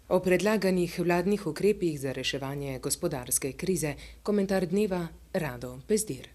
O predlaganih vladnih ukrepih za reševanje gospodarske krize, komentar dneva Rado Pezdir.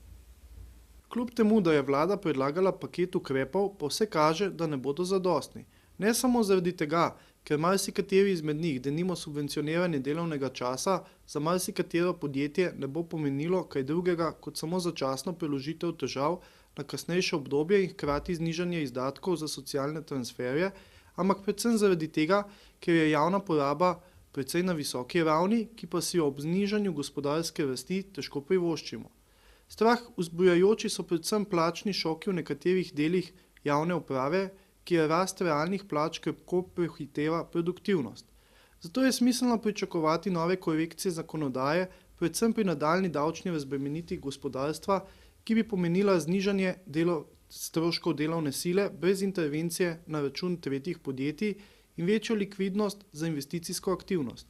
Kljub temu, da je vlada predlagala paket ukrepov, pa vse kaže, da ne bodo zadostni. Ne samo zaradi tega, ker marsikateri izmed njih, denimo subvencioniranje delovnega časa, za marsikatero podjetje ne bo pomenilo kaj drugega kot samo začasno preložitev težav na kasnejše obdobje in hkrati znižanje izdatkov za socialne transferje, ampak predvsem zaradi tega, ker je javna poraba precej na visoki ravni, ki pa si jo ob znižanju gospodarske rasti težko privoščimo. Strah vzbujajoči so predvsem plačni šoki v nekaterih delih javne uprave, kjer rast realnih plač krepko prehiteva produktivnost. Zato je smiselno pričakovati nove korekcije zakonodaje, predvsem pri nadaljnji davčni razbremenitvi gospodarstva, ki bi pomenila znižanje stroškov delovne sile brez intervencije na račun tretjih podjetij in večjo likvidnost za investicijsko aktivnost.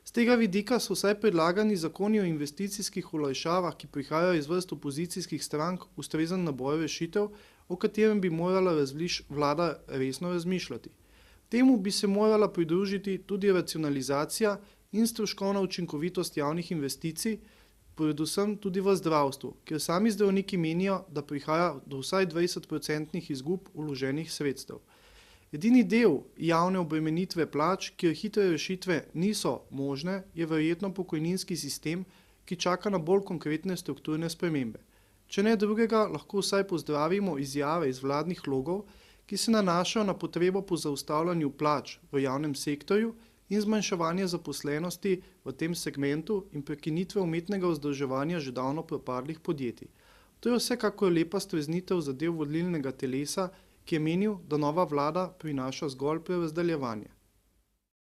Z tega vidika so vsaj predlagani zakoni o investicijskih olajšavah, ki prihajajo iz vrst opozicijskih strank, ustrezen nabor rešitev, o katerem bi morala vlada resno razmišljati. Temu bi se morala pridružiti tudi racionalizacija in stroškovna učinkovitost javnih investicij, predvsem tudi v zdravstvu, ker sami zdravniki menijo, da prihaja do vsaj 20% izgub vloženih sredstev. Edini del javne obremenitve plač, kjer hitre rešitve niso možne, je verjetno pokojninski sistem, ki čaka na bolj konkretne strukturne spremembe. Če ne drugega, lahko vsaj pozdravimo izjave iz vladnih logov, ki se nanašajo na potrebo po zaustavljanju plač v javnem sektorju in zmanjševanje zaposlenosti v tem segmentu in prekinitve umetnega vzdrževanja že davno propadlih podjetij. To je vsekakor lepa streznitev za del vodilnega telesa, ki je menil, da nova vlada prinaša zgolj prerazdeljevanje.